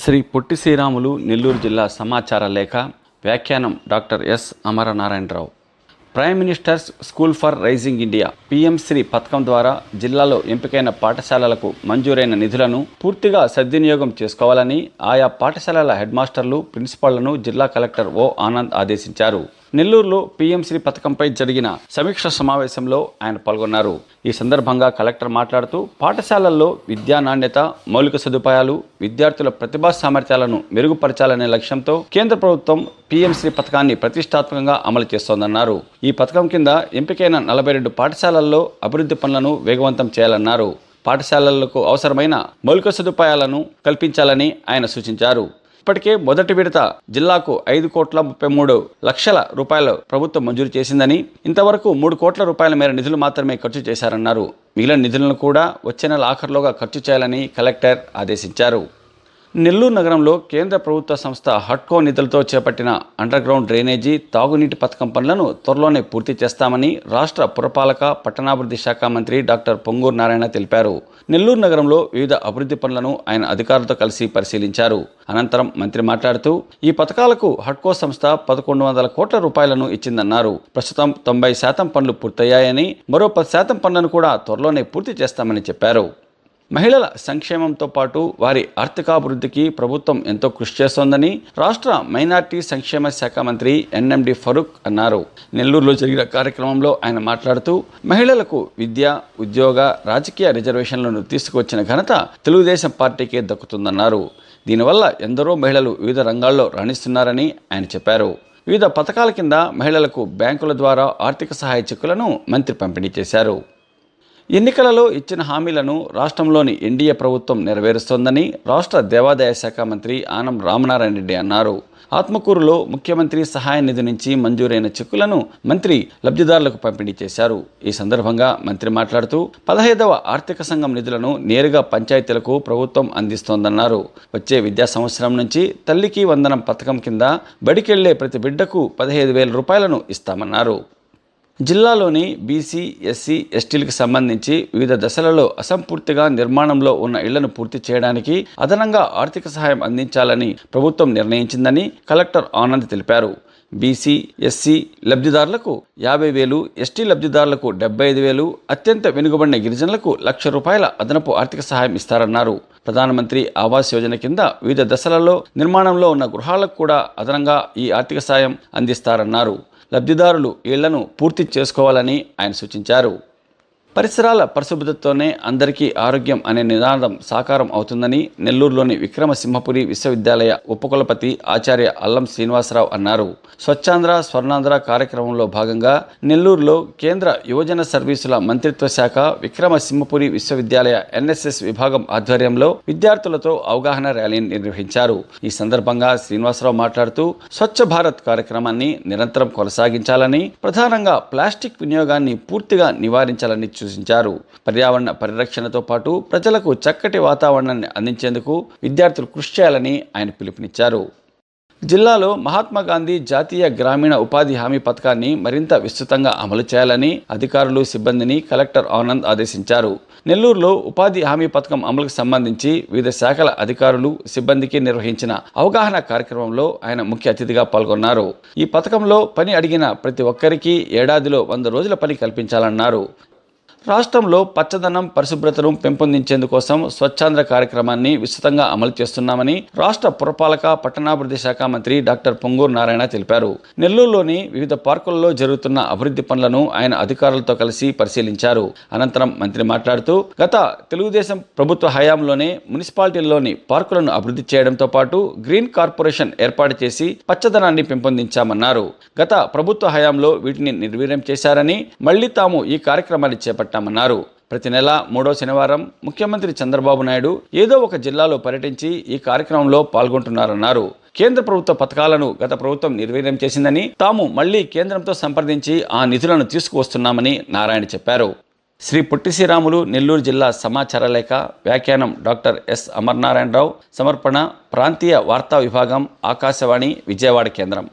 శ్రీ పొట్టి శ్రీరాములు నెల్లూరు జిల్లా సమాచార లేఖ. వ్యాఖ్యానం doctor S Amaranarayanarao. Prime ministers school for rising India PM SHRI పథకం ద్వారా జిల్లాలో ఎంపికైన పాఠశాలలకు మంజూరైన నిధులను పూర్తిగా సద్వినియోగం చేసుకోవాలని ఆయా పాఠశాలల హెడ్ మాస్టర్లు, ప్రిన్సిపాళ్లను జిల్లా కలెక్టర్ ఓ ఆనంద్ ఆదేశించారు. నెల్లూరులో పిఎం-శ్రీ పథకంపై జరిగిన సమీక్ష సమావేశంలో ఆయన పాల్గొన్నారు. ఈ సందర్భంగా కలెక్టర్ మాట్లాడుతూ పాఠశాలల్లో విద్యా నాణ్యత, మౌలిక సదుపాయాలు, విద్యార్థుల ప్రతిభా సామర్థ్యాలను మెరుగుపరచాలనే లక్ష్యంతో కేంద్ర ప్రభుత్వం పిఎం-శ్రీ పథకాన్ని ప్రతిష్టాత్మకంగా అమలు చేస్తోందన్నారు. ఈ పథకం కింద ఎంపికైన 42 పాఠశాలల్లో అభివృద్ధి పనులను వేగవంతం చేయాలన్నారు. పాఠశాలలకు అవసరమైన మౌలిక సదుపాయాలను కల్పించాలని ఆయన సూచించారు. ఇప్పటికే మొదటి విడత జిల్లాకు 5,33,00,000 రూపాయలు ప్రభుత్వం మంజూరు చేసిందని, ఇంతవరకు 3 కోట్ల రూపాయల మేర నిధులు మాత్రమే ఖర్చు చేశారన్నారు. మిగిలిన నిధులను కూడా వచ్చే నెల ఆఖరులోగా ఖర్చు చేయాలని కలెక్టర్ ఆదేశించారు. నెల్లూరు నగరంలో కేంద్ర ప్రభుత్వ సంస్థ హడ్కో నిధులతో చేపట్టిన అండర్ గ్రౌండ్ డ్రైనేజీ, తాగునీటి పథకం పనులను త్వరలోనే పూర్తి చేస్తామని రాష్ట్ర పురపాలక, పట్టణాభివృద్ధి శాఖ మంత్రి డాక్టర్ పొంగూరు నారాయణ తెలిపారు. నెల్లూరు నగరంలో వివిధ అభివృద్ధి పనులను ఆయన అధికారులతో కలిసి పరిశీలించారు. అనంతరం మంత్రి మాట్లాడుతూ ఈ పథకాలకు హడ్కో సంస్థ 1,100 కోట్ల రూపాయలను ఇచ్చిందన్నారు. ప్రస్తుతం 90% పనులు పూర్తయ్యాయని, మరో 10% పనులను కూడా త్వరలోనే పూర్తి చేస్తామని చెప్పారు. మహిళల సంక్షేమంతో పాటు వారి ఆర్థికాభివృద్ధికి ప్రభుత్వం ఎంతో కృషి చేస్తోందని రాష్ట్ర మైనార్టీ సంక్షేమ శాఖ మంత్రి ఎన్ఎండి ఫరూక్ అన్నారు. నెల్లూరులో జరిగిన కార్యక్రమంలో ఆయన మాట్లాడుతూ మహిళలకు విద్య, ఉద్యోగ, రాజకీయ రిజర్వేషన్లను తీసుకువచ్చిన ఘనత తెలుగుదేశం పార్టీకే దక్కుతుందన్నారు. దీనివల్ల ఎందరో మహిళలు వివిధ రంగాల్లో రాణిస్తున్నారని ఆయన చెప్పారు. వివిధ పథకాల కింద మహిళలకు బ్యాంకుల ద్వారా ఆర్థిక సహాయ చెక్కులను మంత్రి పంపిణీ చేశారు. ఎన్నికలలో ఇచ్చిన హామీలను రాష్ట్రంలోని ఎన్డీఏ ప్రభుత్వం నెరవేరుస్తోందని రాష్ట్ర దేవాదాయ శాఖ మంత్రి ఆనం రామనారాయణ రెడ్డి అన్నారు. ఆత్మకూరులో ముఖ్యమంత్రి సహాయ నిధి నుంచి మంజూరైన చెక్కులను మంత్రి లబ్ధిదారులకు పంపిణీ చేశారు. ఈ సందర్భంగా మంత్రి మాట్లాడుతూ 15వ ఆర్థిక సంఘం నిధులను నేరుగా పంచాయతీలకు ప్రభుత్వం అందిస్తోందన్నారు. వచ్చే విద్యా సంవత్సరం నుంచి తల్లికి వందనం పథకం కింద బడికెళ్లే ప్రతి బిడ్డకు 15,000 రూపాయలను ఇస్తామన్నారు. జిల్లాలోని బీసీ, ఎస్సీ, ఎస్టీలకు సంబంధించి వివిధ దశలలో అసంపూర్తిగా నిర్మాణంలో ఉన్న ఇళ్లను పూర్తి చేయడానికి అదనంగా ఆర్థిక సహాయం అందించాలని ప్రభుత్వం నిర్ణయించిందని కలెక్టర్ ఆనంద్ తెలిపారు. బీసీ, ఎస్సీ లబ్ధిదారులకు 50,000, ఎస్టీ లబ్ధిదారులకు 75,000, అత్యంత వెనుకబడిన గిరిజనులకు 1,00,000 రూపాయల అదనపు ఆర్థిక సహాయం ఇస్తారన్నారు. ప్రధానమంత్రి ఆవాస్ యోజన కింద వివిధ దశలలో నిర్మాణంలో ఉన్న గృహాలకు కూడా అదనంగా ఈ ఆర్థిక సాయం అందిస్తారన్నారు. లబ్ధిదారులు ఇళ్లను పూర్తి చేసుకోవాలని ఆయన సూచించారు. పరిసరాల పరిశుభ్రతతోనే అందరికీ ఆరోగ్యం అనే నినాదం సాకారం అవుతుందని నెల్లూరులోని విక్రమసింహపురి విశ్వవిద్యాలయ ఉపకులపతి ఆచార్య అల్లం శ్రీనివాసరావు అన్నారు. స్వచ్ఛాంధ్ర, స్వర్ణాంధ్ర కార్యక్రమంలో భాగంగా నెల్లూరులో కేంద్ర యువజన సర్వీసుల మంత్రిత్వ శాఖ విక్రమసింహపురి విశ్వవిద్యాలయ ఎన్ఎస్ఎస్ విభాగం ఆధ్వర్యంలో విద్యార్థులతో అవగాహన ర్యాలీని నిర్వహించారు. ఈ సందర్భంగా శ్రీనివాసరావు మాట్లాడుతూ స్వచ్ఛ భారత్ కార్యక్రమాన్ని నిరంతరం కొనసాగించాలని, ప్రధానంగా ప్లాస్టిక్ వినియోగాన్ని పూర్తిగా నివారించాలని సూచించారు. పర్యావరణ పరిరక్షణతో పాటు ప్రజలకు చక్కటి వాతావరణాన్ని అందించేందుకు విద్యార్థులు కృషి చేయాలని ఆయన పిలుపునిచ్చారు. జిల్లాలో మహాత్మా గాంధీ జాతీయ గ్రామీణ ఉపాధి హామీ పథకాన్ని మరింత విస్తృతంగా అమలు చేయాలని అధికారులు, సిబ్బందిని కలెక్టర్ ఆనంద్ ఆదేశించారు. నెల్లూరులో ఉపాధి హామీ పథకం అమలుకు సంబంధించి వివిధ శాఖల అధికారులు, సిబ్బందికి నిర్వహించిన అవగాహన కార్యక్రమంలో ఆయన ముఖ్య అతిథిగా పాల్గొన్నారు. ఈ పథకంలో పని అడిగిన ప్రతి ఒక్కరికి ఏడాదిలో 100 రోజుల పని కల్పించాలన్నారు. రాష్ట్రంలో పచ్చదనం, పరిశుభ్రతను పెంపొందించేందుకోసం స్వచ్ఛాంధ్ర కార్యక్రమాన్ని విస్తృతంగా అమలు చేస్తున్నామని రాష్ట్ర పురపాలక, పట్టణాభివృద్ధి శాఖ మంత్రి డాక్టర్ పొంగూరు నారాయణ తెలిపారు. నెల్లూరులోని వివిధ పార్కులలో జరుగుతున్న అభివృద్ధి పనులను ఆయన అధికారులతో కలిసి పరిశీలించారు. అనంతరం మంత్రి మాట్లాడుతూ గత తెలుగుదేశం ప్రభుత్వ హయాంలోనే మున్సిపాలిటీల్లోని పార్కులను అభివృద్ధి చేయడంతో పాటు గ్రీన్ కార్పొరేషన్ ఏర్పాటు చేసి పచ్చదనాన్ని పెంపొందించామన్నారు. గత ప్రభుత్వ హయాంలో వీటిని నిర్వీర్యం చేశారని, మళ్లీ తాము ఈ కార్యక్రమాన్ని చేపట్టామన్నారు. ప్రతి నెల 3వ శనివారం ముఖ్యమంత్రి చంద్రబాబు నాయుడు ఏదో ఒక జిల్లాలో పర్యటించి ఈ కార్యక్రమంలో పాల్గొంటున్నారన్నారు. కేంద్ర ప్రభుత్వ పథకాలను గత ప్రభుత్వం నిర్వీర్యం చేసిందని, తాము మళ్లీ కేంద్రంతో సంప్రదించి ఆ నిధులను తీసుకువస్తున్నామని నారాయణ చెప్పారు. శ్రీ పొట్టి శ్రీరాములు నెల్లూరు జిల్లా సమాచార లేఖ. వ్యాఖ్యానం డాక్టర్ ఎస్ అమరనారాయణరావు. సమర్పణ ప్రాంతీయ వార్తా విభాగం, ఆకాశవాణి, విజయవాడ కేంద్రం.